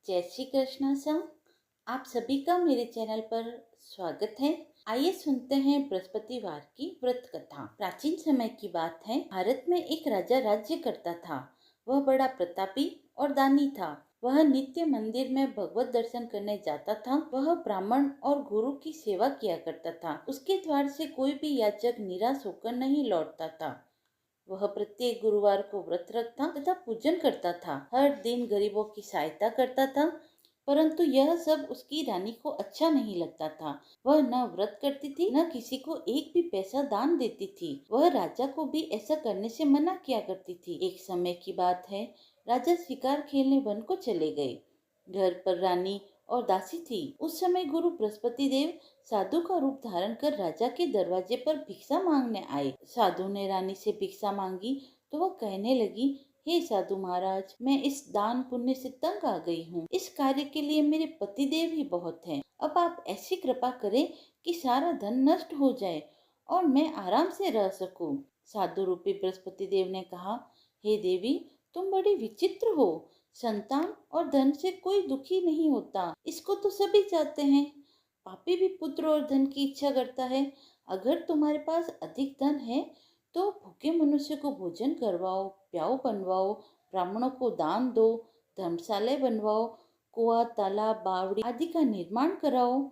जय श्री कृष्णा सा। आप सभी का मेरे चैनल पर स्वागत है। आइए सुनते हैं बृहस्पतिवार की व्रत कथा। प्राचीन समय की बात है। भारत में एक राजा राज्य करता था। वह बड़ा प्रतापी और दानी था। वह नित्य मंदिर में भगवत दर्शन करने जाता था। वह ब्राह्मण और गुरु की सेवा किया करता था। उसके द्वार से कोई भी याचक निराश होकर नहीं लौटता था। वह प्रत्येक गुरुवार को व्रत रखता तथा पूजन करता था। हर दिन गरीबों की सहायता करता था, परंतु यह सब उसकी रानी को अच्छा नहीं लगता था। वह न व्रत करती थी, न किसी को एक भी पैसा दान देती थी। वह राजा को भी ऐसा करने से मना किया करती थी। एक समय की बात है, राजा शिकार खेलने वन को चले गए। घर पर रानी और दासी थी। उस समय गुरु बृहस्पति देव साधु का रूप धारण कर राजा के दरवाजे पर भिक्षा मांगने आए। साधु ने रानी से भिक्षा मांगी तो वह कहने लगी, हे साधु महाराज, मैं इस दान पुण्य से तंग आ गई हूँ। इस कार्य के लिए मेरे पति देव ही बहुत हैं। अब आप ऐसी कृपा करें कि सारा धन नष्ट हो जाए और मैं आराम से रह सकूं। साधु रूपी बृहस्पति देव ने कहा, हे देवी, तुम बड़ी विचित्र हो। संतान और धन से कोई दुखी नहीं होता, इसको तो सभी चाहते हैं। पापी भी पुत्र और धन की इच्छा करता है। अगर तुम्हारे पास अधिक धन है तो भूखे मनुष्य को भोजन करवाओ, प्याऊ बनवाओ, ब्राह्मणों को दान दो, धर्मशाला बनवाओ, कुआं, तालाब, बावड़ी आदि का निर्माण कराओ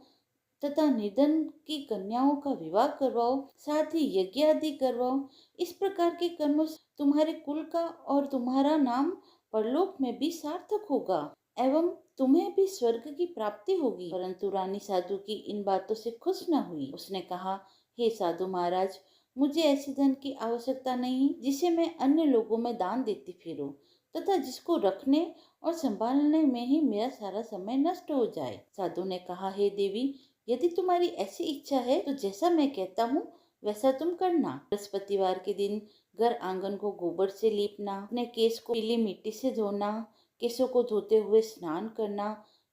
तथा निर्धन की कन्याओं का विवाह करवाओ, साथ ही यज्ञ आदि करवाओ। इस प्रकार के कर्मों से तुम्हारे कुल का और तुम्हारा नाम परलोक में भी सार्थक होगा एवं तुम्हें भी स्वर्ग की प्राप्ति होगी। परंतु रानी साधु की इन बातों से खुश न हुई। उसने कहा, हे साधु महाराज, मुझे ऐसे धन की आवश्यकता नहीं जिसे मैं अन्य लोगों में दान देती फिरूं तथा जिसको रखने और संभालने में ही मेरा सारा समय नष्ट हो जाए। साधु ने कहा, हे देवी, यदि तुम्हारी ऐसी इच्छा है तो जैसा मैं कहता हूँ वैसा तुम करना। बृहस्पतिवार के दिन घर आंगन को गोबर से लीपना, अपने केस को पीली मिट्टी से धोना, केसों को धोते हुए स्नान करना,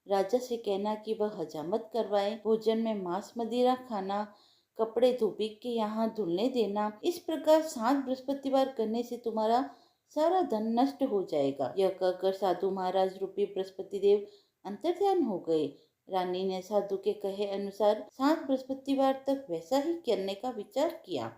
राजा से कहना कि वह हजामत करवाए, भोजन में मांस मदिरा खाना, कपड़े धोबी के यहाँ धुलने देना। इस प्रकार 7 बृहस्पतिवार करने से तुम्हारा सारा धन नष्ट हो जाएगा। यह कहकर साधु महाराज रूपी बृहस्पति देव अंतर्ध्यान हो गए। रानी ने साधु के कहे अनुसार 7 बृहस्पतिवार तक वैसा ही करने का विचार किया।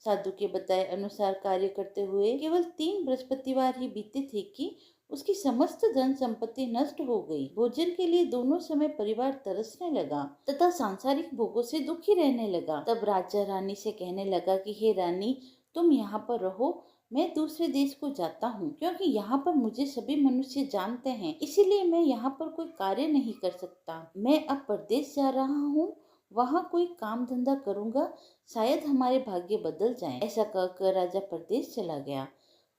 साधु के बताए अनुसार कार्य करते हुए केवल 3 बृहस्पतिवार ही बीते थे कि उसकी समस्त धन संपत्ति नष्ट हो गई। भोजन के लिए दोनों समय परिवार तरसने लगा तथा सांसारिक भोगों से दुखी रहने लगा। तब राजा रानी से कहने लगा कि हे रानी, तुम यहाँ पर रहो, मैं दूसरे देश को जाता हूँ, क्योंकि यहाँ पर मुझे सभी मनुष्य जानते हैं, इसीलिए मैं यहाँ पर कोई कार्य नहीं कर सकता। मैं अब परदेश जा रहा हूँ, वहाँ कोई काम धंधा करूँगा, शायद हमारे भाग्य बदल जाएं। ऐसा कहकर राजा परदेश चला गया।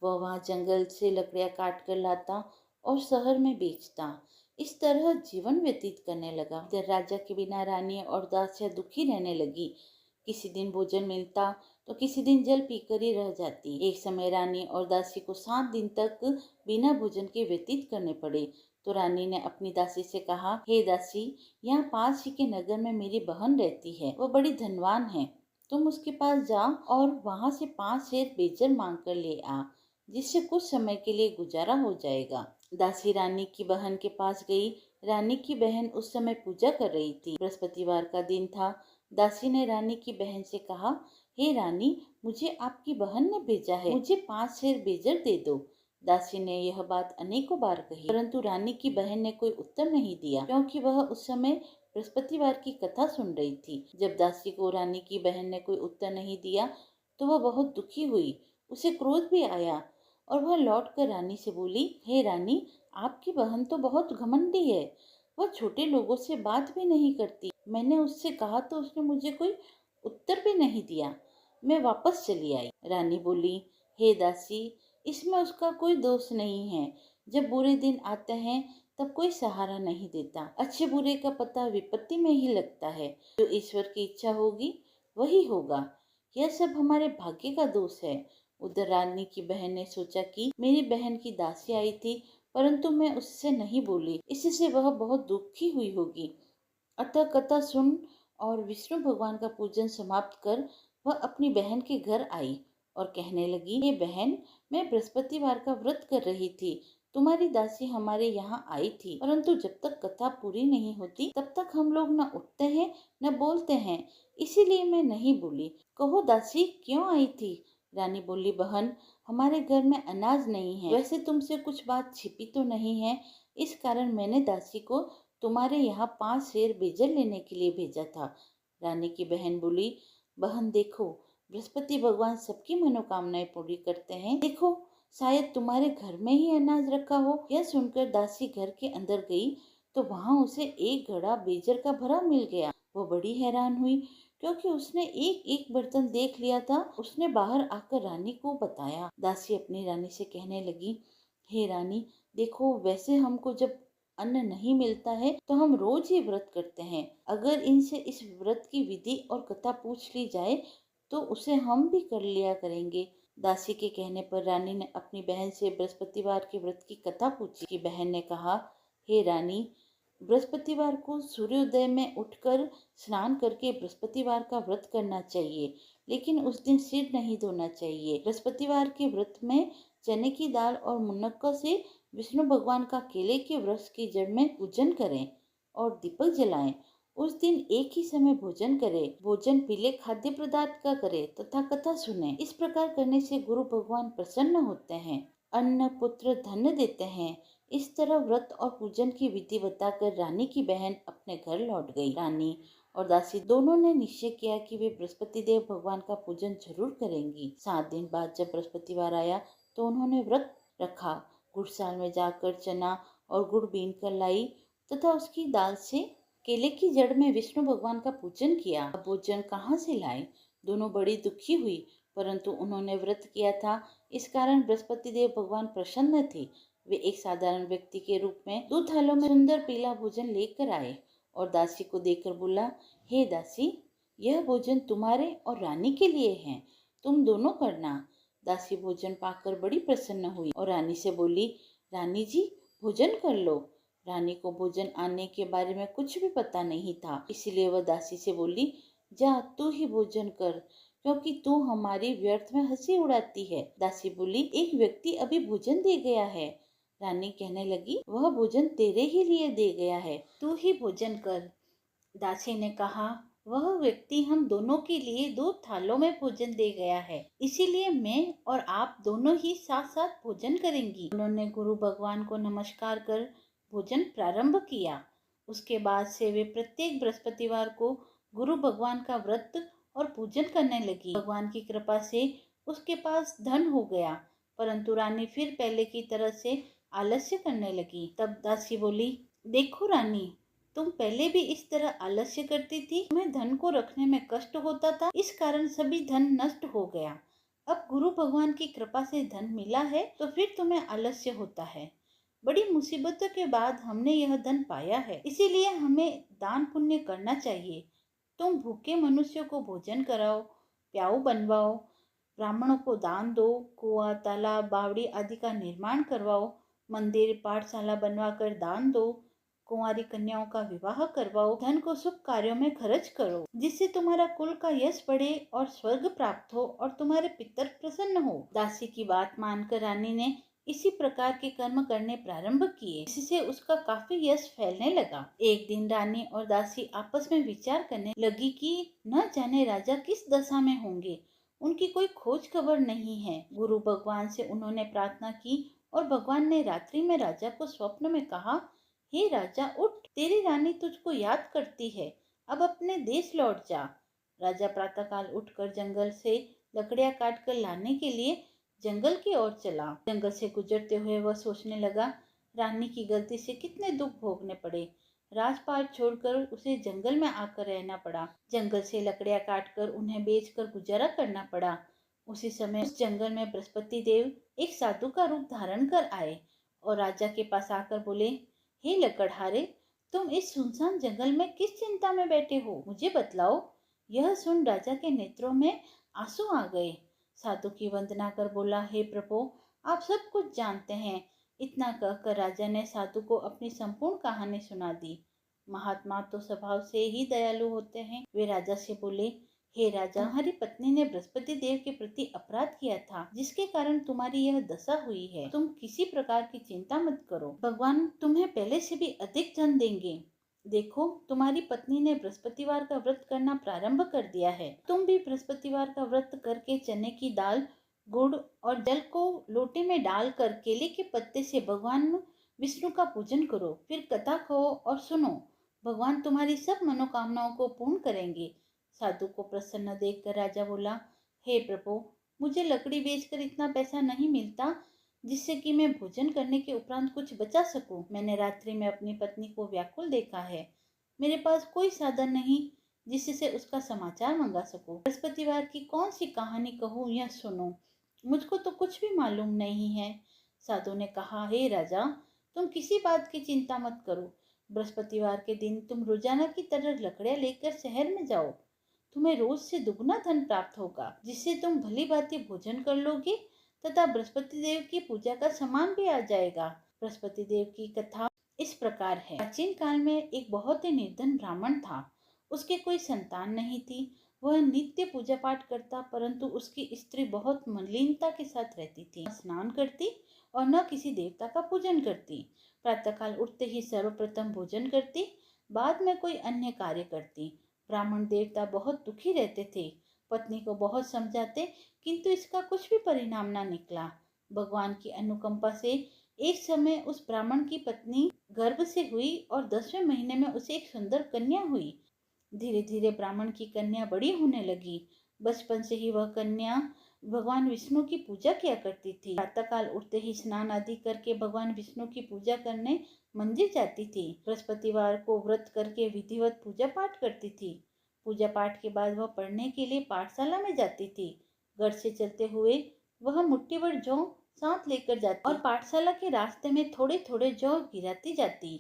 वह वहाँ जंगल से लकड़ियाँ काट कर लाता और शहर में बेचता। इस तरह जीवन व्यतीत करने लगा। इधर राजा के बिना रानी और दासियाँ दुखी रहने लगी। किसी दिन भोजन मिलता तो किसी दिन जल पीकर ही रह जाती। एक समय रानी और दासी को 7 दिन तक बिना भोजन के व्यतीत करने पड़े। तो रानी ने अपनी दासी से कहा, हे दासी, यहाँ पास ही के नगर में मेरी बहन रहती है, वह बड़ी धनवान है। तुम उसके पास जा और वहाँ से 5 सेर बेजर मांग कर ले आ, जिससे कुछ समय के लिए गुजारा हो जाएगा। दासी रानी की बहन के पास गई। रानी की बहन उस समय पूजा कर रही थी। बृहस्पतिवार का दिन था। दासी ने रानी की बहन से कहा, हे रानी, मुझे आपकी बहन ने भेजा है, मुझे 5 सेर बेजर दे दो। दासी ने यह बात अनेकों बार कही, परंतु रानी की बहन ने कोई उत्तर नहीं दिया, क्योंकि वह उस समय बृहस्पतिवार की कथा सुन रही थी। जब दासी को रानी की बहन ने कोई उत्तर नहीं दिया तो वह बहुत दुखी हुई। उसे क्रोध भी आया और वह लौटकर रानी से बोली, हे रानी, आपकी बहन तो बहुत घमंडी है, वह छोटे लोगों से बात भी नहीं करती। मैंने उससे कहा तो उसने मुझे कोई उत्तर भी नहीं दिया। मैं वापस चली आई। रानी बोली, हे दासी, इसमें उसका कोई दोष नहीं है। जब बुरे दिन आते हैं तब कोई सहारा नहीं देता। अच्छे बुरे का पता विपत्ति में ही लगता है। जो ईश्वर की इच्छा होगी वही होगा। यह सब हमारे भाग्य का दोष है। उधर रानी की बहन ने सोचा कि मेरी बहन की दासी आई थी, परंतु मैं उससे नहीं बोली, इससे वह बहुत दुखी हुई होगी। अतः कथा सुन और विष्णु भगवान का पूजन समाप्त कर वह अपनी बहन के घर आई और कहने लगी, हे बहन, मैं बृहस्पतिवार का व्रत कर रही थी, तुम्हारी दासी हमारे यहाँ आई थी, परंतु जब तक कथा पूरी नहीं होती तब तक हम लोग न उठते हैं न बोलते हैं, इसीलिए मैं नहीं बोली। कहो दासी, क्यों आई थी? रानी बोली, बहन, हमारे घर में अनाज नहीं है। वैसे तुमसे कुछ बात छिपी तो नहीं है, इस कारण मैंने दासी को तुम्हारे यहाँ 5 सेर बेजल लेने के लिए भेजा था। रानी की बहन बोली, बहन देखो, बृहस्पति भगवान सबकी मनोकामनाएं पूरी करते हैं। देखो, शायद तुम्हारे घर में ही अनाज रखा हो। यह सुनकर दासी घर के अंदर गई तो वहाँ उसे एक घड़ा बेजर का भरा मिल गया। वो बड़ी हैरान हुई, क्योंकि उसने एक एक बर्तन देख लिया था। उसने बाहर आकर रानी को बताया। दासी अपनी रानी से कहने लगी, हे रानी, देखो, वैसे हमको जब अन्न नहीं मिलता है तो हम रोज ही व्रत करते हैं। अगर इनसे इस व्रत की विधि और कथा पूछ ली जाए तो उसे हम भी कर लिया करेंगे। दासी के कहने पर रानी ने अपनी बहन से बृहस्पतिवार के व्रत की कथा पूछी। की बहन ने कहा, हे रानी, बृहस्पतिवार को सूर्योदय में उठकर स्नान करके बृहस्पतिवार का व्रत करना चाहिए, लेकिन उस दिन सिर नहीं धोना चाहिए। बृहस्पतिवार के व्रत में चने की दाल और मुनक्का से विष्णु भगवान का केले के वृक्ष की जड़ में पूजन करें और दीपक जलाएं। उस दिन एक ही समय भोजन करें। भोजन पीले खाद्य पदार्थ का करें तथा कथा सुने। इस प्रकार करने से गुरु भगवान प्रसन्न होते हैं, अन्न पुत्र धन्य देते हैं। इस तरह व्रत और पूजन की विधि बताकर रानी की बहन अपने घर लौट गई। रानी और दासी दोनों ने निश्चय किया कि वे बृहस्पति देव भगवान का पूजन जरूर करेंगी। 7 दिन बाद जब बृहस्पतिवार आया तो उन्होंने व्रत रखा। गुड़साल में जाकर चना और गुड़ बीन कर लाई तथा उसकी दाल से केले की जड़ में विष्णु भगवान का पूजन किया। अब भोजन कहाँ से लाए? दोनों बड़ी दुखी हुई, परंतु उन्होंने व्रत किया था, इस कारण बृहस्पति देव भगवान प्रसन्न थे। वे एक साधारण व्यक्ति के रूप में 2 थालों में सुंदर पीला भोजन लेकर आए और दासी को देकर बोला, हे दासी, यह भोजन तुम्हारे और रानी के लिए है, तुम दोनों करना। दासी भोजन पाकर बड़ी प्रसन्न हुई और रानी से बोली, रानी जी, भोजन कर लो। रानी को भोजन आने के बारे में कुछ भी पता नहीं था, इसलिए वह दासी से बोली, जा तू ही भोजन कर, क्योंकि तू हमारी व्यर्थ में हंसी उड़ाती है। दासी बोली, एक व्यक्ति अभी भोजन दे गया है। रानी कहने लगी, वह भोजन तेरे ही लिए दे गया है, तू ही भोजन कर। दासी ने कहा, वह व्यक्ति हम दोनों के लिए 2 थालों में भोजन दे गया है, इसीलिए मैं और आप दोनों ही साथ साथ भोजन करेंगी। उन्होंने गुरु भगवान को नमस्कार कर भोजन प्रारंभ किया। उसके बाद से वे प्रत्येक बृहस्पतिवार को गुरु भगवान का व्रत और पूजन करने लगी। भगवान की कृपा से उसके पास धन हो गया, परंतु रानी फिर पहले की तरह से आलस्य करने लगी। तब दासी बोली, देखो रानी, तुम पहले भी इस तरह आलस्य करती थी, तुम्हें धन को रखने में कष्ट होता था, इस कारण सभी धन नष्ट हो गया। अब गुरु भगवान की कृपा से धन मिला है तो फिर तुम्हें आलस्य होता है। बड़ी मुसीबतों के बाद हमने यह धन पाया है, इसीलिए हमें दान पुण्य करना चाहिए। तुम भूखे मनुष्यों को भोजन कराओ, प्याऊ बनवाओ, ब्राह्मणों को दान दो, कुआं, तालाब, बावड़ी आदि का निर्माण करवाओ, मंदिर, पाठशाला बनवाकर दान दो, कुंवारी कन्याओं का विवाह करवाओ, धन को शुभ कार्यों में खर्च करो, जिससे तुम्हारा कुल का यश बढ़े और स्वर्ग प्राप्त हो और तुम्हारे पितर प्रसन्न हो। दासी की बात मानकर रानी ने इसी प्रकार के कर्म करने प्रारंभ किए, जिससे उसका काफी यश फैलने लगा। एक दिन रानी और दासी आपस में विचार करने लगी कि न जाने राजा किस दशा में होंगे, उनकी कोई खोज खबर नहीं है। गुरु भगवान से उन्होंने प्रार्थना की और भगवान ने रात्रि में राजा को स्वप्न में कहा, हे राजा, उठ, तेरी रानी तुझको याद करती है, अब अपने देश लौट जा। राजा प्रातःकाल उठकर जंगल से लकड़ियां काट कर लाने के लिए जंगल की ओर चला। जंगल से गुजरते हुए वह सोचने लगा, रानी की गलती से कितने दुख भोगने पड़े। राजपाट छोड़कर उसे जंगल में आकर रहना पड़ा। जंगल से लकड़ियां काटकर उन्हें बेचकर गुजारा करना पड़ा। उसी समय उस जंगल में बृहस्पति देव एक साधु का रूप धारण कर आए और राजा के पास आकर बोले, हे लकड़हारे, तुम इस सुनसान जंगल में किस चिंता में बैठे हो, मुझे बतलाओ। यह सुन राजा के नेत्रों में आंसू आ गए। साधु की वंदना कर बोला, हे प्रभु, आप सब कुछ जानते हैं। इतना कहकर राजा ने साधु को अपनी संपूर्ण कहानी सुना दी। महात्मा तो स्वभाव से ही दयालु होते हैं। वे राजा से बोले, हे राजा, तुम्हारी पत्नी ने बृहस्पति देव के प्रति अपराध किया था, जिसके कारण तुम्हारी यह दशा हुई है। तुम किसी प्रकार की चिंता मत करो, भगवान तुम्हें पहले से भी अधिक धन देंगे। देखो, तुम्हारी पत्नी ने बृहस्पतिवार का व्रत करना प्रारंभ कर दिया है। तुम भी बृहस्पतिवार का व्रत करके चने की दाल, गुड़ और जल को लोटे में डालकर केले के पत्ते से भगवान विष्णु का पूजन करो। फिर कथा कहो और सुनो, भगवान तुम्हारी सब मनोकामनाओं को पूर्ण करेंगे। साधु को प्रसन्न देखकर राजा बोला, हे प्रभु, मुझे लकड़ी बेचकर इतना पैसा नहीं मिलता जिससे कि मैं भोजन करने के उपरांत कुछ बचा सकूं। मैंने रात्रि में अपनी पत्नी को व्याकुल देखा है। मेरे पास कोई साधन नहीं जिससे उसका समाचार मंगा सकूं। बृहस्पतिवार की कौन सी कहानी कहूँ यह सुनो, मुझको तो कुछ भी मालूम नहीं है। साधु ने कहा, हे राजा, तुम किसी बात की चिंता मत करो। बृहस्पतिवार के दिन तुम रोजाना की तरह लकड़ियां लेकर शहर में जाओ। तुम्हें रोज से दुगना धन प्राप्त होगा, जिससे तुम भली भांति भोजन कर लोगे तथा बृहस्पति देव की पूजा का सामान भी आ जाएगा। बृहस्पति देव की कथा इस प्रकार है। प्राचीन काल में एक बहुत ही निर्धन ब्राह्मण था। उसके कोई संतान नहीं थी। वह नित्य पूजा पाठ करता, परंतु उसकी स्त्री बहुत मलिनता के साथ रहती थी। स्नान करती और न किसी देवता का पूजन करती। प्रातःकाल उठते ही सर्वप्रथम भोजन करती, बाद में कोई अन्य कार्य करती। ब्राह्मण देवता बहुत दुखी रहते थे। पत्नी को बहुत समझाते, किंतु इसका कुछ भी परिणाम न निकला। भगवान की अनुकंपा से एक समय उस ब्राह्मण की पत्नी गर्भ से हुई और 10वें महीने में उसे एक सुंदर कन्या हुई। धीरे धीरे ब्राह्मण की कन्या बड़ी होने लगी। बचपन से ही वह कन्या भगवान विष्णु की पूजा किया करती थी। प्रातःकाल उठते ही स्नान आदि करके भगवान विष्णु की पूजा करने मंदिर जाती थी। बृहस्पतिवार को व्रत करके विधिवत पूजा पाठ करती थी। पूजा पाठ के बाद वह पढ़ने के लिए पाठशाला में जाती थी। घर से चलते हुए वह मुट्ठी भर जौ साथ लेकर जाती और पाठशाला के रास्ते में थोड़े थोड़े जौ गिराती जाती।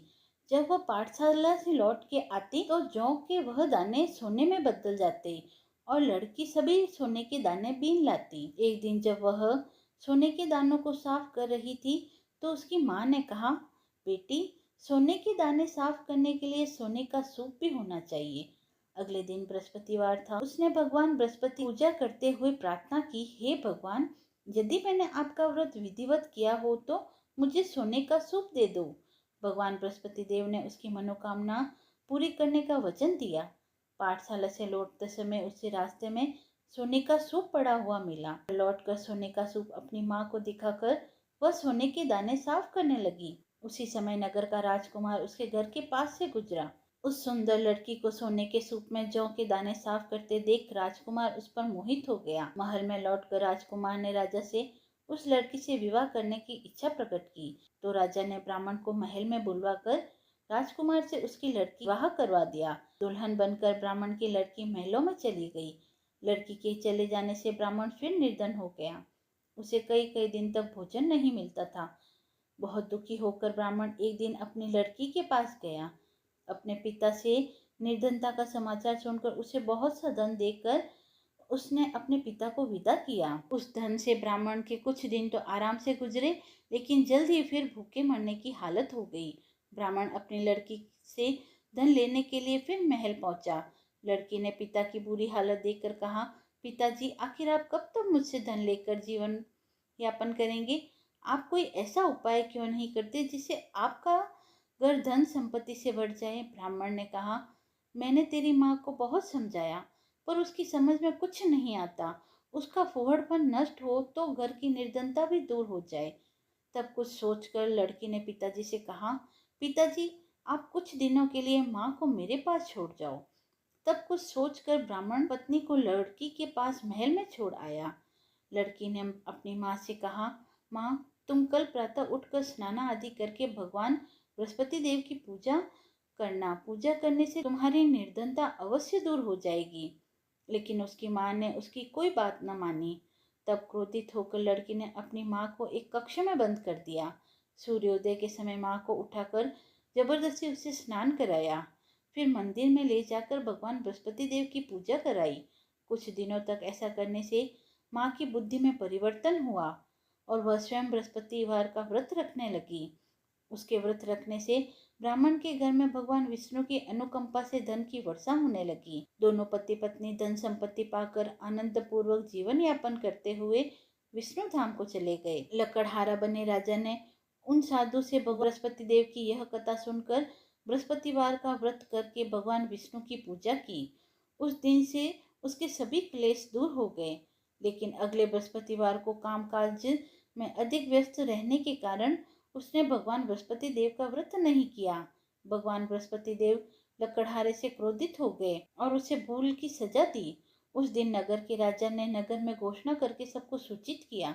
जब वह पाठशाला से लौट के आती तो जौ के वह दाने सोने में बदल जाते और लड़की सभी सोने के दाने बीन लाती। एक दिन जब वह सोने के दानों को साफ कर रही थी तो उसकी माँ ने कहा, बेटी, सोने के दाने साफ करने के लिए सोने का सूप भी होना चाहिए। अगले दिन बृहस्पतिवार था। उसने भगवान बृहस्पति पूजा करते हुए प्रार्थना की, हे भगवान, यदि मैंने आपका व्रत विधिवत किया हो तो मुझे सोने का सूप दे दो। भगवान बृहस्पति देव ने उसकी मनोकामना पूरी करने का वचन दिया। पाठशाला से लौटते समय उसे रास्ते में सोने का सूप पड़ा हुआ मिला। लौटकर सोने का सूप अपनी माँ को दिखाकर वह सोने के दाने साफ करने लगी। उसी समय नगर का राजकुमार उसके घर के पास से गुजरा। उस सुंदर लड़की को सोने के सूप में जौ के दाने साफ करते देख राजकुमार उस पर मोहित हो गया। महल में लौटकर राजकुमार ने राजा से उस लड़की से विवाह करने की इच्छा प्रकट की। तो राजा ने ब्राह्मण को महल में बुलवाकर राजकुमार से उसकी लड़की विवाह करवा दिया। दुल्हन बनकर ब्राह्मण की लड़की महलों में चली गई। लड़की के चले जाने से ब्राह्मण फिर निर्धन हो गया। उसे कई कई दिन तक भोजन नहीं मिलता था। बहुत दुखी होकर ब्राह्मण एक दिन अपनी लड़की के पास गया। अपने पिता से निर्धनता का समाचार सुनकर उसे बहुत सा धन देकर उसने अपने पिता को विदा किया। उस धन से ब्राह्मण के कुछ दिन तो आराम से गुजरे, लेकिन जल्द ही फिर भूखे मरने की हालत हो गई। ब्राह्मण अपनी लड़की से धन लेने के लिए फिर महल पहुंचा। लड़की ने पिता की बुरी हालत देखकर कहा, पिताजी, आखिर आप कब तक मुझसे धन लेकर जीवन यापन करेंगे? आप कोई ऐसा उपाय क्यों नहीं करते जिससे आपका घर धन संपत्ति से बढ़ जाए? ब्राह्मण ने कहा, मैंने तेरी माँ को बहुत समझाया, पर उसकी समझ में कुछ नहीं आता। उसका फुहड़पन नष्ट हो तो घर की निर्धनता भी दूर हो जाए। तब कुछ सोचकर लड़की ने पिताजी से कहा, पिताजी, आप कुछ दिनों के लिए माँ को मेरे पास छोड़ जाओ। तब कुछ सोचकर ब्राह्मण पत्नी को लड़की के पास महल में छोड़ आया। लड़की ने अपनी माँ से कहा, माँ, तुम कल प्रातः उठकर स्नान आदि करके भगवान बृहस्पति देव की पूजा करना। पूजा करने से तुम्हारी निर्धनता अवश्य दूर हो जाएगी। लेकिन उसकी माँ ने उसकी कोई बात न मानी। तब क्रोधित होकर लड़की ने अपनी माँ को एक कक्ष में बंद कर दिया। सूर्योदय के समय माँ को उठाकर जबरदस्ती उसे स्नान कराया। फिर मंदिर में ले जाकर भगवान बृहस्पति देव की पूजा कराई। कुछ दिनों तक ऐसा करने से माँ की बुद्धि में परिवर्तन हुआ और वह स्वयं बृहस्पतिवार का व्रत रखने लगी। उसके व्रत रखने से ब्राह्मण के घर में भगवान विष्णु की अनुकंपा से धन की वर्षा होने लगी। दोनों पति पत्नी धन संपत्ति पाकर आनंद पूर्वक जीवन यापन करते हुए विष्णु धाम को चले गए। लकड़हारा बने राजा ने उन साधु से बृहस्पति देव की यह कथा सुनकर बृहस्पतिवार का व्रत करके भगवान विष्णु की पूजा की। उस दिन से उसके सभी क्लेश दूर हो गए। लेकिन अगले बृहस्पतिवार को कामकाज में अधिक व्यस्त रहने के कारण उसने भगवान बृहस्पति देव का व्रत नहीं किया। भगवान बृहस्पति देव लकड़हारे से क्रोधित हो गए और उसे भूल की सजा दी। उस दिन नगर के राजा ने नगर में घोषणा करके सबको सूचित किया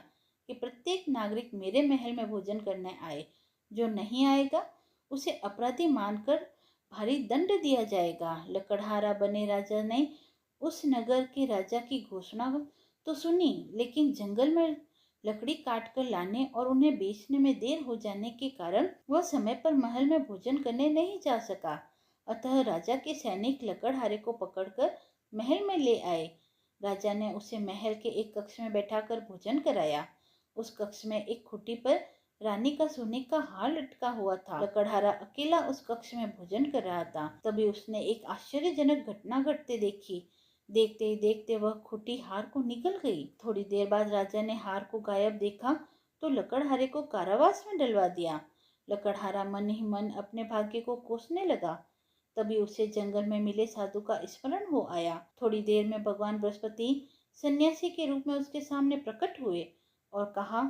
कि प्रत्येक नागरिक मेरे महल में भोजन करने आए। जो नहीं आएगा उसे अपराधी मानकर भारी दंड दिया जाएगा। लकड़हारा बने राजा ने उस नगर के राजा की घोषणा तो सुनी, लेकिन जंगल में लकड़ी काट कर लाने और उन्हें बेचने में देर हो जाने के कारण वह समय पर महल में भोजन करने नहीं जा सका। अतः राजा के सैनिक लकड़हारे को पकड़कर महल में ले आए। राजा ने उसे महल के एक कक्ष में बैठाकर भोजन कराया। उस कक्ष में एक खुटी पर रानी का सोने का हार लटका हुआ था। लकड़हारा अकेला उस कक्ष में भोजन कर रहा था। तभी उसने एक आश्चर्यजनक घटना घटते देखी। देखते ही देखते वह खुटी हार को निकल गई। थोड़ी देर बाद राजा ने हार को गायब देखा तो लकड़हारे को कारावास में डलवा दिया। लकड़हारा मन ही मन अपने भाग्य को कोसने लगा। तभी उसे जंगल में मिले साधु का स्मरण हो आया। थोड़ी देर में भगवान बृहस्पति सन्यासी के रूप में उसके सामने प्रकट हुए और कहा,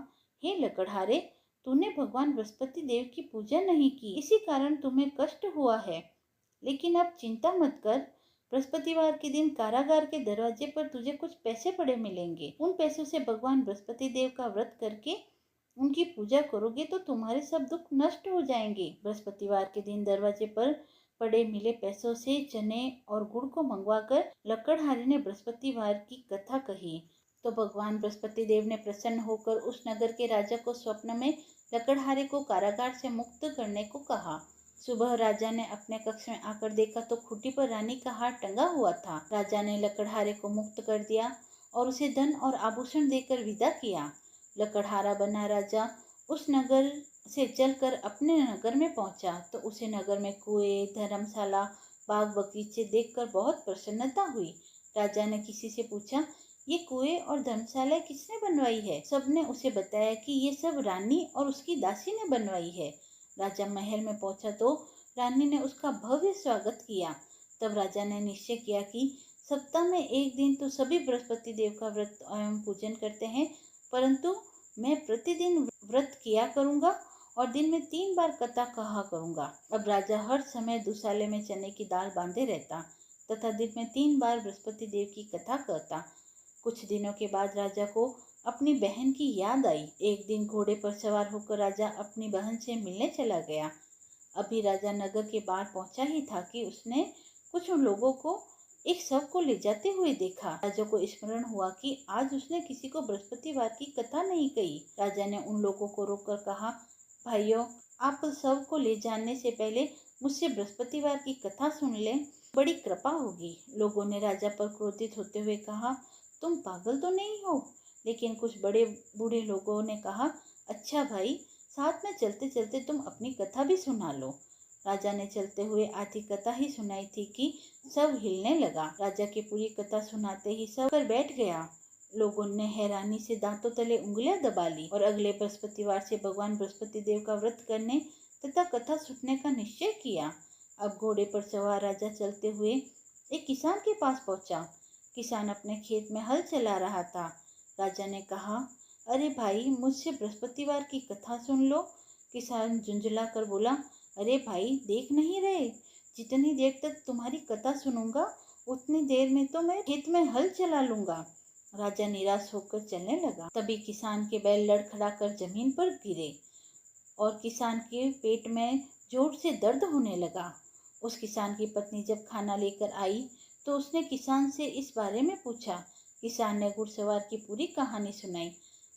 हे लकड़हारे, तूने भगवान बृहस्पति देव की पूजा नहीं की, इसी कारण तुम्हें कष्ट हुआ है। लेकिन अब चिंता मत कर, बृहस्पतिवार के दिन कारागार के दरवाजे पर तुझे कुछ पैसे पड़े मिलेंगे। उन पैसों से भगवान बृहस्पति देव का व्रत करके उनकी पूजा करोगे तो तुम्हारे सब दुख नष्ट हो जाएंगे। बृहस्पतिवार के दिन दरवाजे पर पड़े मिले पैसों से चने और गुड़ को मंगवाकर लकड़हारे ने बृहस्पतिवार की कथा कही तो भगवान बृहस्पति देव ने प्रसन्न होकर उस नगर के राजा को स्वप्न में लकड़हारे को कारागार से मुक्त करने को कहा। सुबह राजा ने अपने कक्ष में आकर देखा तो खूंटी पर रानी का हार टंगा हुआ था। राजा ने लकड़हारे को मुक्त कर दिया और उसे धन और आभूषण देकर विदा किया। लकड़हारा बना राजा उस नगर से चलकर अपने नगर में पहुंचा तो उसे नगर में कुएं, धर्मशाला, बाग बगीचे देखकर बहुत प्रसन्नता हुई। राजा ने किसी से पूछा, ये कुएं और धर्मशाला किसने बनवाई है? सबने उसे बताया कि ये सब रानी और उसकी दासी ने बनवाई है। राजा महल में पहुंचा तो रानी ने उसका भव्य स्वागत किया। तब राजा ने निश्चय किया कि सप्ताह में एक दिन तो सभी बृहस्पति देव का व्रत एवं पूजन करते हैं, परंतु मैं प्रतिदिन व्रत किया करूंगा और दिन में 3 बार कथा कहा करूंगा। अब राजा हर समय दुसाले में चने की दाल बांधे रहता तथा दिन में 3 बार बृहस्पति देव की कथा करता। कुछ दिनों के बाद राजा को अपनी बहन की याद आई। एक दिन घोड़े पर सवार होकर राजा अपनी बहन से मिलने चला गया। अभी राजा नगर के बाहर पहुंचा ही था कि उसने कुछ लोगों को एक शव को ले जाते हुए देखा। राजा को स्मरण हुआ कि आज उसने किसी को बृहस्पतिवार की कथा नहीं कही। राजा ने उन लोगों को रोककर कहा, भाइयों, आप शव को ले जाने से पहले मुझसे बृहस्पतिवार की कथा सुन लें, बड़ी कृपा होगी। लोगों ने राजा पर क्रोधित होते हुए कहा, तुम पागल तो नहीं हो? लेकिन कुछ बड़े बूढ़े लोगों ने कहा, अच्छा भाई, साथ में चलते चलते तुम अपनी कथा भी सुना लो। राजा ने चलते हुए आधी कथा ही सुनाई थी कि सब हिलने लगा। राजा की पूरी कथा सुनाते ही सब पर बैठ गया। लोगों ने हैरानी से दांतों तले उंगलियां दबा ली और अगले बृहस्पतिवार से भगवान बृहस्पति देव का व्रत करने तथा कथा सुनने का निश्चय किया। अब घोड़े पर सवार राजा चलते हुए एक किसान के पास पहुंचा। किसान अपने खेत में हल चला रहा था। राजा ने कहा, अरे भाई, मुझसे बृहस्पतिवार की कथा सुन लो। किसान झुंझला कर बोला, अरे भाई, देख नहीं रहे, जितनी देर तक तुम्हारी कथा सुनूंगा उतनी देर में तो मैं खेत में हल चला लूंगा। राजा निराश होकर चलने लगा। तभी किसान के बैल लड़खड़ाकर जमीन पर गिरे और किसान के पेट में जोर से दर्द होने लगा। उस किसान की पत्नी जब खाना लेकर आई तो उसने किसान से इस बारे में पूछा। किसान ने घुड़सवार की पूरी कहानी सुनाई।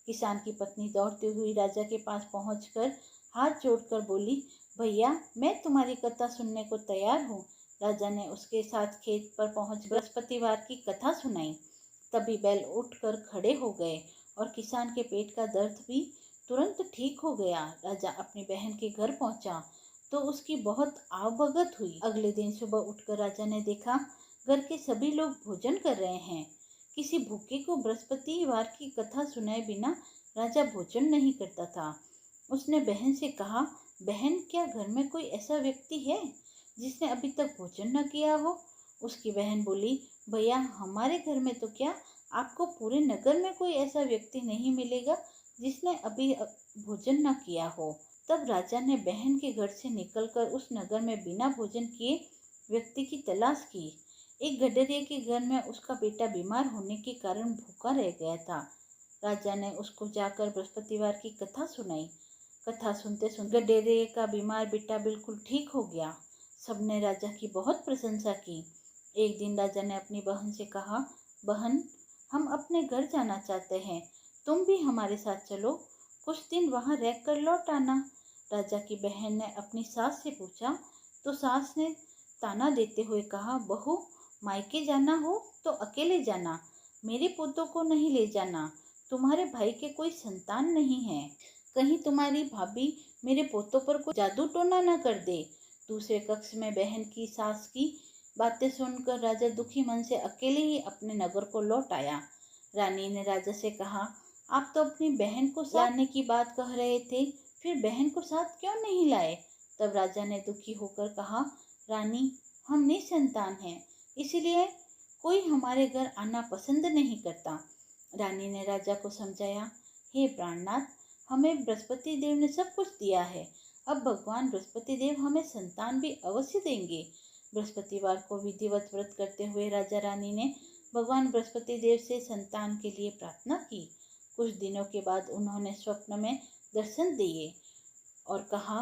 किसान की पत्नी दौड़ती हुई राजा के पास पहुंचकर हाथ जोड़कर बोली, भैया, मैं तुम्हारी कथा सुनने को तैयार हूँ। राजा ने उसके साथ खेत पर पहुंच बृहस्पतिवार की कथा सुनाई। तभी बैल उठकर खड़े हो गए और किसान के पेट का दर्द भी तुरंत ठीक हो गया। राजा अपनी बहन के घर पहुंचा तो उसकी बहुत आवभगत हुई। अगले दिन सुबह उठकर राजा ने देखा घर के सभी लोग भोजन कर रहे हैं। किसी भूखे को बृहस्पतिवार की कथा सुनाए बिना राजा भोजन नहीं करता था। उसने बहन से कहा, बहन, क्या घर में कोई ऐसा व्यक्ति है जिसने अभी तक भोजन न किया हो? उसकी बहन बोली, भैया, हमारे घर में तो क्या, आपको पूरे नगर में कोई ऐसा व्यक्ति नहीं मिलेगा जिसने अभी भोजन न किया हो। तब राजा ने बहन के घर से निकलकर उस नगर में बिना भोजन किए व्यक्ति की तलाश की। एक गडरिये के घर में उसका बेटा बीमार होने के कारण भूखा रह गया था। राजा ने उसको जाकर बृहस्पतिवार की कथा सुनाई। कथा सुनते सुनते गडरिये का बीमार बेटा बिल्कुल ठीक हो गया। सबने राजा की बहुत प्रशंसा की। एक दिन राजा ने अपनी बहन से कहा, बहन, हम अपने घर जाना चाहते हैं, तुम भी हमारे साथ चलो, कुछ दिन वहाँ रह कर लौट आना। राजा की बहन ने अपनी सास से पूछा तो सास ने ताना देते हुए कहा, बहू, मायके जाना हो तो अकेले जाना, मेरे पोतों को नहीं ले जाना। तुम्हारे भाई के कोई संतान नहीं है, कहीं तुम्हारी भाभी मेरे पोतों पर कोई जादू टोना न कर दे। दूसरे कक्ष में बहन की सास की बातें सुनकर राजा दुखी मन से अकेले ही अपने नगर को लौट आया। रानी ने राजा से कहा, आप तो अपनी बहन को लाने की बात कह रहे थे, फिर बहन को साथ क्यों नहीं लाए? तब राजा ने दुखी होकर कहा, रानी, हम निसंतान हैं, इसलिए कोई हमारे घर आना पसंद नहीं करता। रानी ने राजा को समझाया, हे प्राणनाथ, हमें बृहस्पति देव ने सब कुछ दिया है, अब भगवान बृहस्पति देव हमें संतान भी अवश्य देंगे। बृहस्पतिवार को विधिवत व्रत करते हुए राजा रानी ने भगवान बृहस्पति देव से संतान के लिए प्रार्थना की। कुछ दिनों के बाद उन्होंने स्वप्न में दर्शन दिए और कहा,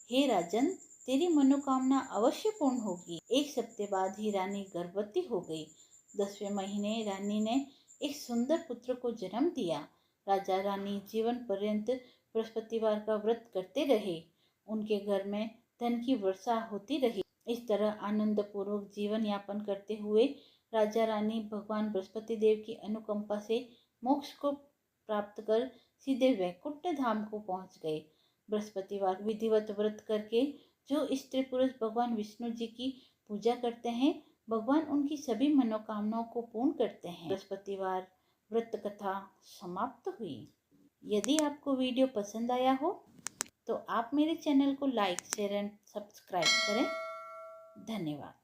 हे राजन, तेरी मनोकामना अवश्य पूर्ण होगी। एक सप्ताह बाद ही रानी गर्भवती हो गई। 10वें महीने रानी ने एक सुंदर पुत्र को जन्म दिया। राजा रानी जीवन पर्यंत बृहस्पतिवार का व्रत करते रहे। उनके घर में धन की वर्षा होती रही। इस तरह आनंद पूर्वक जीवन यापन करते हुए राजा रानी भगवान बृहस्पति देव की अनुकंपा से मोक्ष को प्राप्त कर सीधे वैकुंठ धाम को पहुंच गए। बृहस्पतिवार विधिवत व्रत करके जो स्त्री पुरुष भगवान विष्णु जी की पूजा करते हैं, भगवान उनकी सभी मनोकामनाओं को पूर्ण करते हैं। बृहस्पतिवार व्रत कथा समाप्त हुई। यदि आपको वीडियो पसंद आया हो तो आप मेरे चैनल को लाइक, शेयर एंड सब्सक्राइब करें। धन्यवाद।